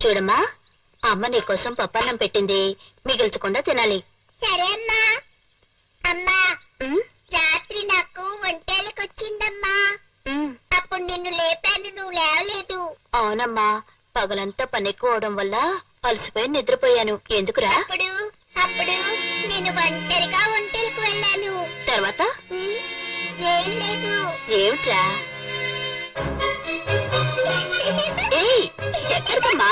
చూడమ్మా, అమ్మ నీకోసం పప్పన్నం పెట్టింది, మిగిల్చకుండా తినాలి. సరే అమ్మా. అమ్మా, రాత్రి నాకు ఒంటేలకొచ్చిందమ్మా. అప్పుడు నిన్ను లేపాను, నువ్వు లేవలేదు. అవునమ్మా, పగలంతా పని ఎక్కువ అవడం వల్ల అలసిపోయి నిద్రపోయాను. ఎందుకురా? అప్పుడు నేను ఒంటరిగా ఒంటేలకు వెళ్ళాను. తర్వాత ఏం లేదు. ఏమిట్రా? ఏయ్, ఎక్కడికమ్మా?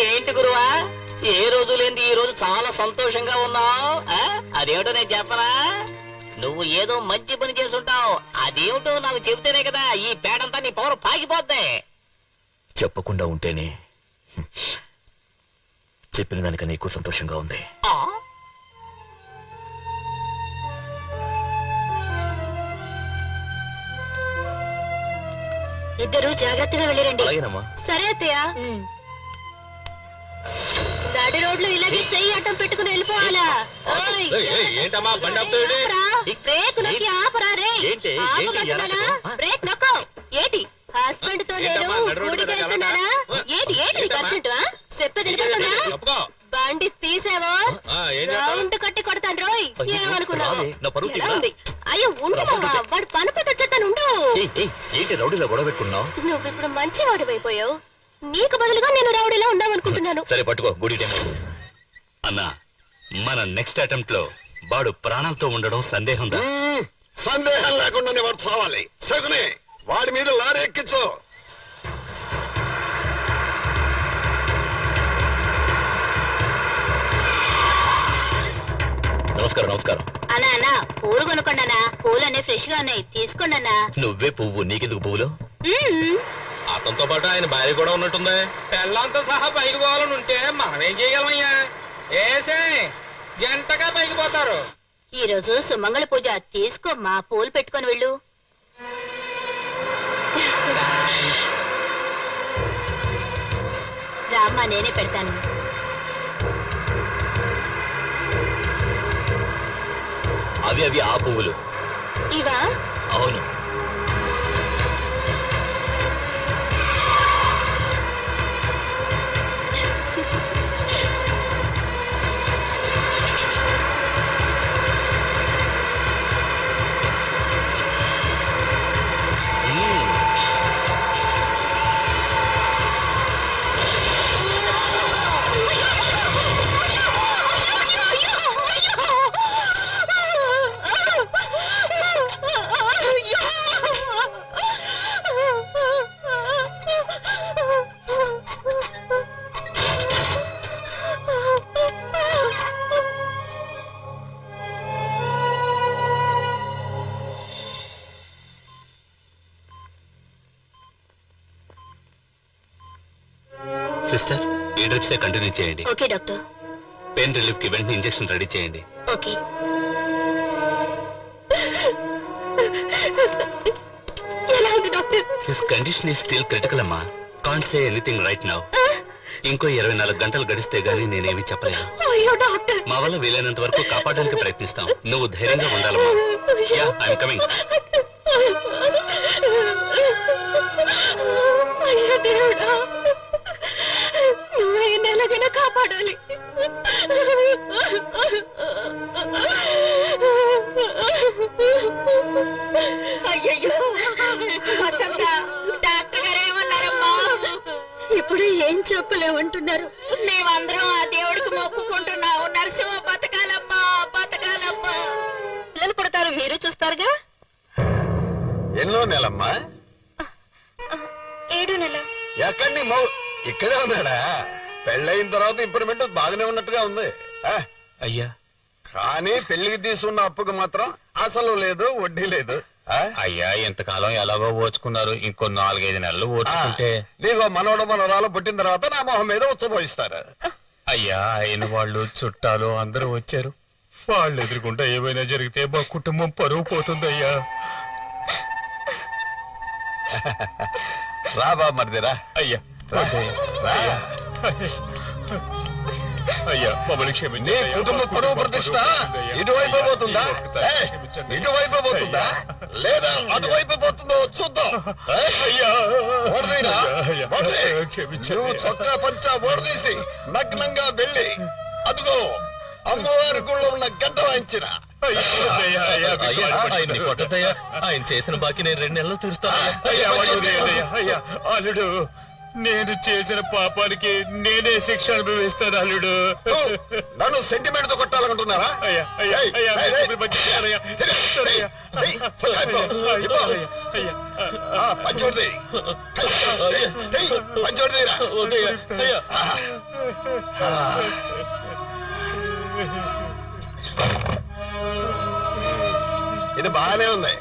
ఏంటి గురువా, ఏ రోజు లేని ఈ రోజు చాలా సంతోషంగా ఉన్నావు? అదేమిటో నేను చెప్పనా? నువ్వు ఏదో మంచి పని చేసుంటావు. అదేమిటో నాకు చెబితేనే కదా ఈ పేడంతా నీ పవర్ పాకిపోద్ది. చెప్పకుండా ఉంటేనే చెప్పిన దానికన్నా ఎక్కువ సంతోషంగా ఉంది. ఇద్దరు జాగ్రత్తగా వెళ్ళిరండి. సరే అత్తయ్య. నడి రోడ్లు ఇలాగే చెయ్యి అడ్డం పెట్టుకుని వెళ్ళిపోవాలా? బ్రేక్ నొక్కి ఆపరా రే. బ్రేక్ నొక్కో. ఏంటి హస్బెండ్ తో నేను ఊడికి వెళ్తున్నానా? ఏంటి నీకు అర్జెంటు? చెప్పేది వినపడుతుందా? బండి తీసావో రౌండ్ కట్టి కొడతాను రోయ్. ఏమనుకున్నావు? అయ్యో ఉండు, వాడు పని పెట్టి వచ్చేస్తాను. నువ్వు ఇప్పుడు మంచి వాడివైపోయావు. నీకు బదులుగా నేను రౌడీలా ఉందామనుకుంటున్నాను. సరే పట్టుకో. గుడి టైం అన్నా, మన నెక్స్ట్ అటెంప్ట్ లో వాడు ప్రాణాలతో ఉండడం సందేహం లేకుండానే వాడు చావాలి. సగునే వాడి మీద లారీ ఎక్కించు. నమస్కారం. అన్నా పూలు కొనుక్కోండి. పూలన్నీ ఫ్రెష్ గా ఉన్నాయి, తీసుకోండి అన్నా. నువ్వే పువ్వు, నీకెందుకు పువ్వులు? అతనితో పాటు ఆయన భార్య కూడా ఉన్నట్టుంది. పెళ్ళంతో సహా పైకి పోవాలని ఉంటే మనమేం చేయగలమయ్యా? ఏసే జంటగా పైకి పోతారు. ఈ రోజు సుమంగళ పూజ, తీసుకోమ్మా, పూలు పెట్టుకొని వెళ్ళు. రామ్మా, నేనే పెడతాను. అవి ఆ పువ్వులు. ఇవా? అవును. సిస్టర్, ఈ డ్రిప్సే కంటిన్యూ చేయండి. Okay doctor. పెయిన్ రిలీఫ్ కి వెంటనే ఇంజెక్షన్ రెడీ చేయండి. Okay. His condition is still critical, amma. Can't say anything right now. ఇంకో 24 గంటలు గడిస్తే గానీ నేనేమి చెప్పలేను. అయ్యో డాక్టర్, మా వల్ల వీలైనంత వరకు కాపాడడానికి ప్రయత్నిస్తాం. నువ్వు ధైర్యంగా ఉండాలమ్మా. Yeah, I'm coming. అయ్యో దేవుడా, నువ్వు ఎలాగైనా కాపాడాలి. అయ్యయ్యో వసంత, డాక్టర్ గారు ఏమన్నారమ్మా? ఇప్పుడు ఏం చెప్పలేమంటున్నారు. మేమందరం ఆ దేవుడికి మొక్కుకుంటున్నావు. నరసింహ బతకాలమ్మా, బతకాలమ్మా. పిల్లలు పుడతారు, మీరు చూస్తారుగా. ఎన్నో నెలమ్మా? 7 నెల. ఎక్కడి ఇక్కడే ఉన్నాడా? పెళ్ళయిన తర్వాత ఇంప్రూవ్మెంట్ బాగానే ఉన్నట్టుగా ఉంది. అయ్యా, కానీ పెళ్లికి తీసుకున్న అప్పుకు మాత్రం అసలు లేదు, వడ్డీ లేదు. అయ్యా ఇంతకాలం ఎలాగో ఓచుకున్నారు, ఇంకో 4-5 నెలలు ఓచుకుంటే నీకు మనవడు మనవరాలు పుట్టిన తర్వాత నా మొహం మీద ఉచ్చబోయిస్తారు. అయ్యా అయిన వాళ్ళు చుట్టాలు అందరూ వచ్చారు. వాళ్ళు ఎదురుకుంటా ఏమైనా జరిగితే మా కుటుంబం పరువు పోతుందయ్యా. రా బాబు మరిదిరా. అయ్యా అయ్యా మమ్మల్ని క్షమించండి. నీ కుటుంబ పరువు ప్రతిష్ట ఇటువైపు పోతుందా, ఇటువైపు పోతుందా, లేదా అటువైపు పోతుందో చూద్దాం. నువ్వు చొక్కా పంచా ఓడదీసి నగ్నంగా వెళ్ళి అదిగో అమ్మవారి గుళ్ళో ఉన్న గంట వాయించిన. ఆయన చేసిన బాకీ నేను 2 నెలలు తీరుస్తాను. అల్లుడు, నేను చేసిన పాపానికి నేనే శిక్ష అనుభవిస్తాను అల్లుడు. నన్ను సెంటిమెంట్ తో కొట్టాలనుకుంటున్నారా? పంచోడిది పంచోడిదిరా. ఇది బాగానే ఉంది.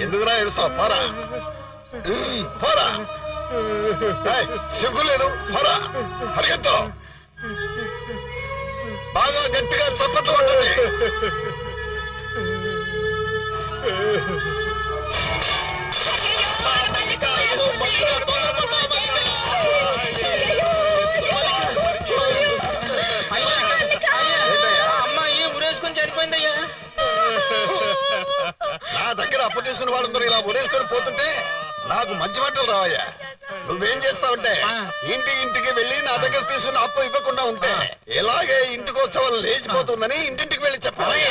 ఎందుకురా ఏడుస్తావు? పోరా పోరా, సిగ్గు లేదు, పోరా, పరిగెత్తు. బాగా గట్టిగా చప్పట్లు కొట్టండి. అమ్మాయి ఉరేసుకొని చనిపోయిందయ్యా. నా దగ్గర అప్పు తీసుకుని వాళ్ళందరూ ఇలా ఉరేసుకొని పోతుంటే నాకు మంచి మాటలు రావయ్యా. నువ్వేం చేస్తావంటే ఇంటికి వెళ్ళి నా దగ్గర తీసుకున్న అప్పు ఇవ్వకుండా ఉంటే ఇలాగే ఇంటికి వస్తే వాళ్ళు లేచిపోతుందని ఇంటింటికి వెళ్ళి చెప్పాలి.